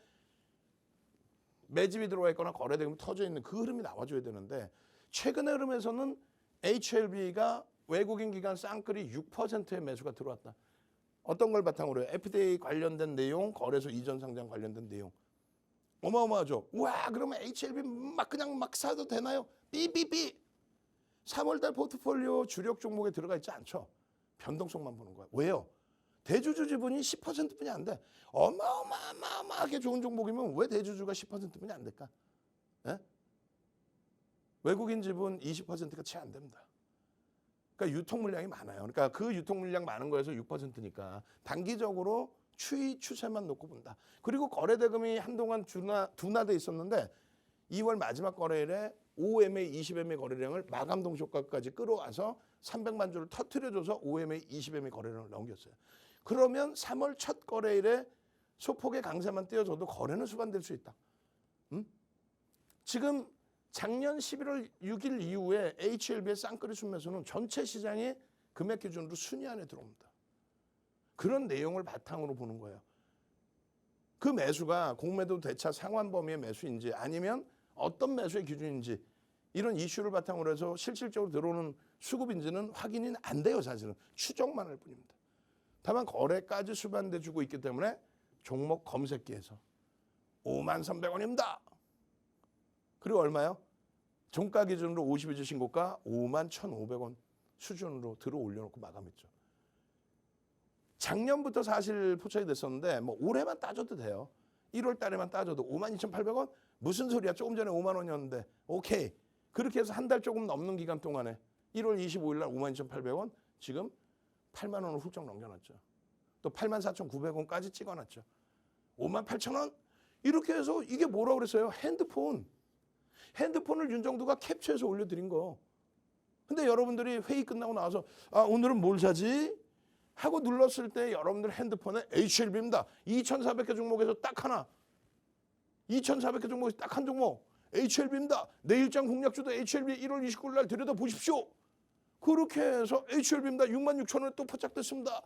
매집이 들어와 있거나 거래대금이 터져 있는 그 흐름이 나와줘야 되는데 최근의 흐름에서는 HLB가 외국인 기관 쌍끌이 6%의 매수가 들어왔다. 어떤 걸 바탕으로 해요? FDA 관련된 내용, 거래소 이전 상장 관련된 내용. 어마어마하죠. 와, 그러면 HLB 그냥 막 사도 되나요? 삐삐삐. 3월달 포트폴리오 주력 종목에 들어가 있지 않죠. 변동성만 보는 거야. 왜요? 대주주 지분이 10%뿐이 안 돼. 어마어마하게 좋은 종목이면 왜 대주주가 10%뿐이 안 될까? 에? 외국인 지분 20%가 채 안 됩니다. 그러니까 유통 물량이 많아요. 그러니까 그 유통 물량 많은 거에서 6%니까 단기적으로 추세만 놓고 본다. 그리고 거래대금이 한동안 둔화돼 있었는데 2월 마지막 거래일에 5MA, 20MA 거래량을 마감 동시효과까지 끌어와서 300만 주를 터트려줘서 5MA, 20MA 거래량을 넘겼어요. 그러면 3월 첫 거래일에 소폭의 강세만 띄워줘도 거래는 수반될 수 있다. 지금 작년 11월 6일 이후에 HLB의 쌍끌이 순매수는 전체 시장의 금액 기준으로 순위 안에 들어옵니다. 그런 내용을 바탕으로 보는 거예요. 그 매수가 공매도 대차 상환 범위의 매수인지 아니면 어떤 매수의 기준인지 이런 이슈를 바탕으로 해서 실질적으로 들어오는 수급인지는 확인이 안 돼요. 사실은 추정만 할 뿐입니다. 다만 거래까지 수반돼 주고 있기 때문에 종목 검색기에서 53,100원입니다. 그리고 얼마요? 종가 기준으로 52주 신고가 51,500원 수준으로 들어 올려놓고 마감했죠. 작년부터 사실 포착이 됐었는데 뭐 올해만 따져도 돼요. 1월 달에만 따져도 52,800원? 무슨 소리야? 조금 전에 5만 원이었는데 오케이. 그렇게 해서 한 달 조금 넘는 기간 동안에 1월 25일 날 52,800원 지금 8만 원을 훌쩍 넘겨놨죠. 또 84,900원까지 찍어놨죠. 58,000원? 이렇게 해서 이게 뭐라고 그랬어요? 핸드폰을 윤정두가 캡처해서 올려드린 거. 근데 여러분들이 회의 끝나고 나와서 아 오늘은 뭘 사지? 하고 눌렀을 때 여러분들 핸드폰에 HLB입니다. 2,400개 종목에서 딱 하나. 2,400개 종목에서 딱 한 종목. HLB입니다. 내일장 공략주도 HLB 1월 29일 날 들여다보십시오. 그렇게 해서 HLB입니다. 66,000원에 또 포착됐습니다.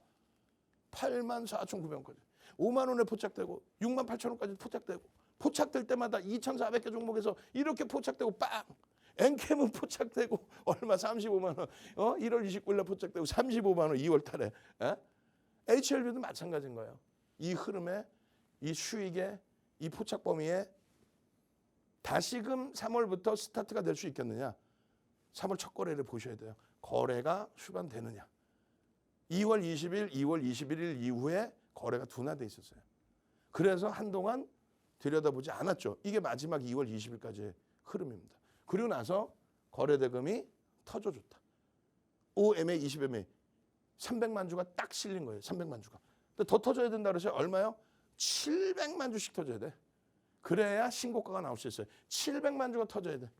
84,900원까지. 5만 원에 포착되고 68,000원까지 포착되고 포착될 때마다 2,400개 종목에서 이렇게 포착되고 빵! 엔캠은 포착되고 얼마 35만 원. 1월 29일 날 포착되고 35만 원 2월 달에. HLB도 마찬가지인 거예요. 이 흐름에 이 수익에 이 포착 범위에 다시금 3월부터 스타트가 될 수 있겠느냐. 3월 첫 거래를 보셔야 돼요. 거래가 수반되느냐. 2월 20일, 2월 21일 이후에 거래가 둔화돼 있었어요. 그래서 한동안 들여다보지 않았죠. 이게 마지막 2월 20일까지의 흐름입니다. 그리고 나서 거래대금이 터져줬다. 5MA, 20MA 300만 주가 딱 실린 거예요. 300만 주가. 근데 더 터져야 된다 그러죠. 얼마요? 700만 주씩 터져야 돼. 그래야 신고가가 나올 수 있어요. 700만 주가 터져야 돼.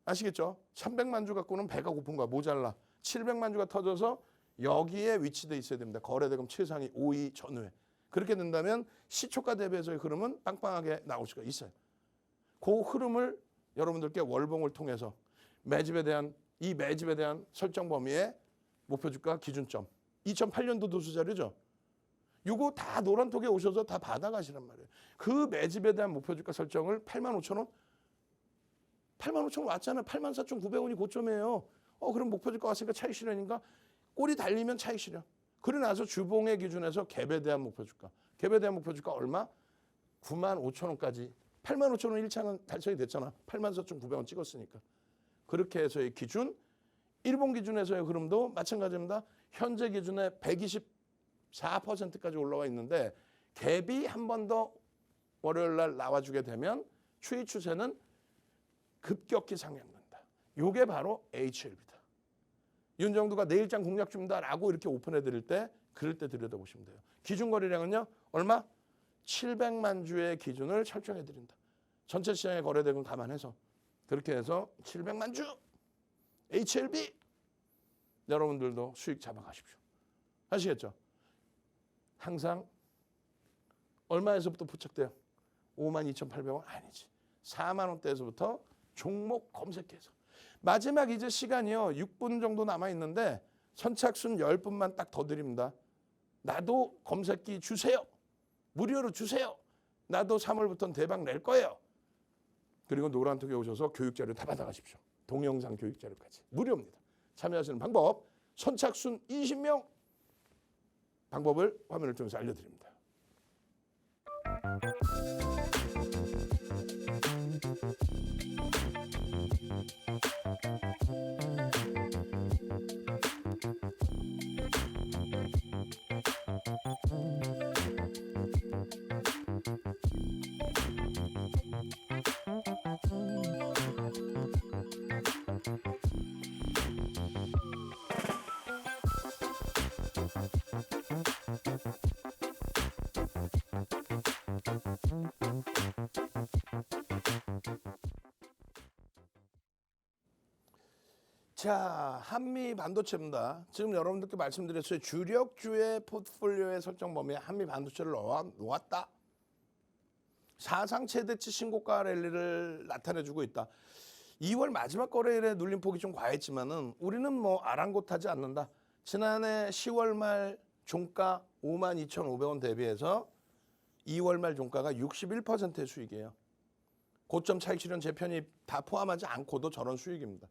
아시겠죠? 300만 주 갖고는 배가 고픈 거야. 모자라. 700만 주가 터져서 여기에 위치돼 있어야 됩니다. 거래대금 최상위 5위 전후에. 그렇게 된다면 시초가 대비해서의 흐름은 빵빵하게 나올 수가 있어요. 그 흐름을 여러분들께 월봉을 통해서 매집에 대한 설정 범위의 목표 주가 기준점 2008년도 도수 자료죠. 요거 다 노란톡에 오셔서 다 받아가시란 말이에요. 그 매집에 대한 목표 주가 설정을 85,000원 85,000원 왔잖아요. 84,900원이 고점이에요. 그럼 목표 주가 왔으니까 차익 실현인가? 꼬리 달리면 차익 실현. 그러고 나서 주봉의 기준에서 갭에 대한 목표 주가. 갭에 대한 목표 주가 얼마? 95,000원까지. 85,000원 1차는 달성이 됐잖아. 84,900원 찍었으니까. 그렇게 해서의 기준, 일본 기준에서의 흐름도 마찬가지입니다. 현재 기준에 124%까지 올라와 있는데 갭이 한 번 더 월요일 날 나와주게 되면 추이 추세는 급격히 상향된다. 이게 바로 HLB다. 윤정두가 내일장 공략주입니다라고 이렇게 오픈해드릴 때 그럴 때 들여다보시면 돼요. 기준 거래량은요. 얼마? 700만 주의 기준을 설정해드린다. 전체 시장의 거래대금 감안해서 그렇게 해서 700만 주 HLB 여러분들도 수익 잡아가십시오. 아시겠죠? 항상 얼마에서부터 포착돼요? 52,800원? 아니지. 4만 원대에서부터 종목 검색해서 마지막 이제 시간이요. 6분 정도 남아있는데 선착순 10분만 딱 더 드립니다. 나도 검색기 주세요. 무료로 주세요. 나도 3월부터는 대박 낼 거예요. 그리고 노란톡에 오셔서 교육자료 다 받아가십시오. 동영상 교육자료까지. 무료입니다. 참여하시는 방법 선착순 20명 방법을 화면을 통해서 알려드립니다. 자, 한미 반도체입니다. 지금 여러분들께 말씀드렸어요. 주력주의 포트폴리오의 설정 범위에 한미 반도체를 놓았다. 사상 최대치 신고가 랠리를 나타내주고 있다. 2월 마지막 거래일에 눌림 폭이 좀 과했지만은 우리는 뭐 아랑곳하지 않는다. 지난해 10월 말 종가 52,500원 대비해서 2월 말 종가가 61%의 수익이에요. 고점 차익 실현 재편입 다 포함하지 않고도 저런 수익입니다.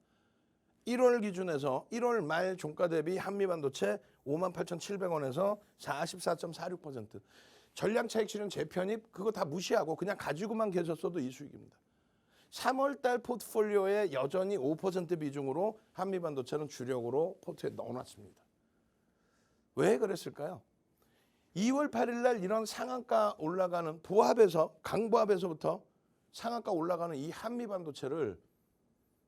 1월 기준에서 1월 말 종가 대비 한미반도체 58,700원에서 44.46%. 전량 차익 실현 재편입 그거 다 무시하고 그냥 가지고만 계셨어도 이 수익입니다. 3월 달 포트폴리오에 여전히 5% 비중으로 한미반도체는 주력으로 포트에 넣어놨습니다. 왜 그랬을까요? 2월 8일 날 이런 상한가 올라가는 보합에서 강보합에서부터 상한가 올라가는 이 한미반도체를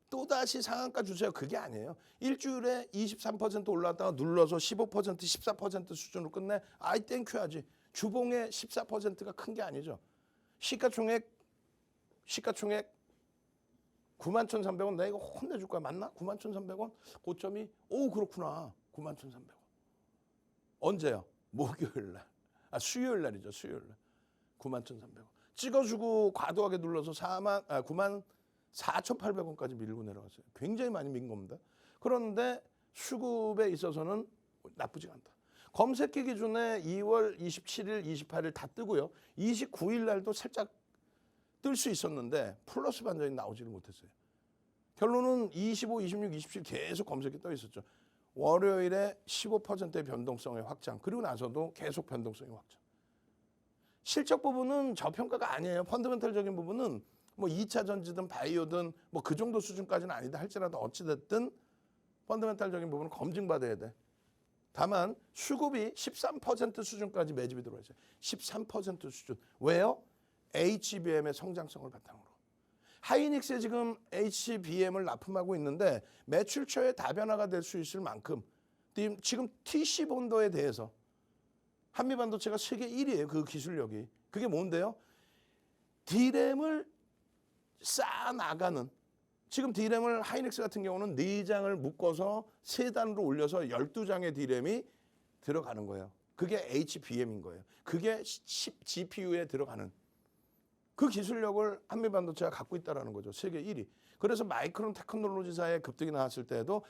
또다시 상한가 주세요. 그게 아니에요. 일주일에 23% 올랐다가 눌러서 15%, 14% 수준으로 끝내. 아이 땡큐 하지. 주봉의 14%가 큰 게 아니죠. 시가총액 91,300원. 내가 이거 혼내줄 거야. 맞나? 91,300원? 고점이 오 그렇구나. 91,300원. 언제요? 목요일 날. 수요일 날이죠. 수요일 날. 91,300원. 찍어주고 과도하게 눌러서 94,800원까지 밀고 내려갔어요. 굉장히 많이 민 겁니다. 그런데 수급에 있어서는 나쁘지 않다. 검색기 기준에 2월 27일, 28일 다 뜨고요. 29일 날도 살짝 뜰 수 있었는데 플러스 반전이 나오지를 못했어요. 결론은 25, 26, 27 계속 검색기 떠 있었죠. 월요일에 15%의 변동성의 확장. 그리고 나서도 계속 변동성의 확장. 실적 부분은 저평가가 아니에요. 펀더멘털적인 부분은 뭐 2차 전지든 바이오든 뭐 그 정도 수준까지는 아니다 할지라도 어찌됐든 펀더멘털적인 부분은 검증받아야 돼. 다만 수급이 13% 수준까지 매집이 들어와 있어요. 13% 수준. 왜요? HBM의 성장성을 바탕으로. 하이닉스에 지금 HBM을 납품하고 있는데 매출처의 다변화가 될 수 있을 만큼 지금 TC 본도에 대해서 한미반도체가 세계 1위예요. 그 기술력이. 그게 뭔데요? D램을 쌓아나가는 지금 D램을 하이닉스 같은 경우는 4장을 묶어서 3단으로 올려서 12장의 D램이 들어가는 거예요. 그게 HBM인 거예요. 그게 GPU에 들어가는 그 기술력을 한미반도체가 갖고 있다는 거죠. 세계 1위. 그래서 마이크론 테크놀로지사의 급등이 나왔을 때에도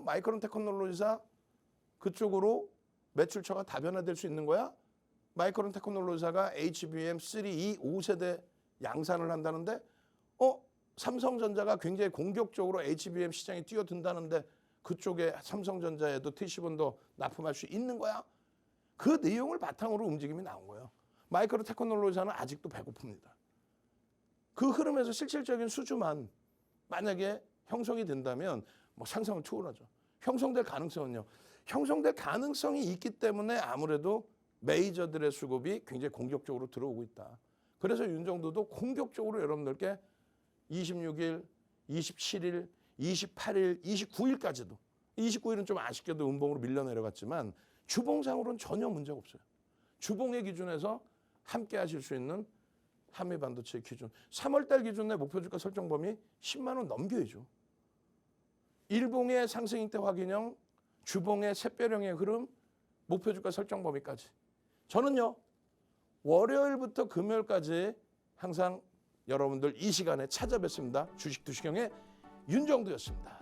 마이크론 테크놀로지사 그쪽으로 매출처가 다변화될 수 있는 거야? 마이크론 테크놀로지사가 HBM 3E 5세대 양산을 한다는데 삼성전자가 굉장히 공격적으로 HBM 시장에 뛰어든다는데 그쪽에 삼성전자에도 TC본도 납품할 수 있는 거야? 그 내용을 바탕으로 움직임이 나온 거예요. 마이크론 테크놀로지사는 아직도 배고픕니다. 그 흐름에서 실질적인 수주만 만약에 형성이 된다면 뭐 상상을 초월하죠. 형성될 가능성은요. 형성될 가능성이 있기 때문에 아무래도 메이저들의 수급이 굉장히 공격적으로 들어오고 있다. 그래서 윤정도도 공격적으로 여러분들께 26일, 27일, 28일, 29일까지도 29일은 좀 아쉽게도 음봉으로 밀려 내려갔지만 주봉상으로는 전혀 문제가 없어요. 주봉의 기준에서 함께 하실 수 있는 한미반도체 기준. 3월달 기준 내 목표주가 설정 범위 10만 원 넘겨야죠. 일봉의 상승익대 확인형, 주봉의 샛별형의 흐름, 목표주가 설정 범위까지. 저는요. 월요일부터 금요일까지 항상 여러분들 이 시간에 찾아뵙습니다. 주식 투시경의 윤정도였습니다.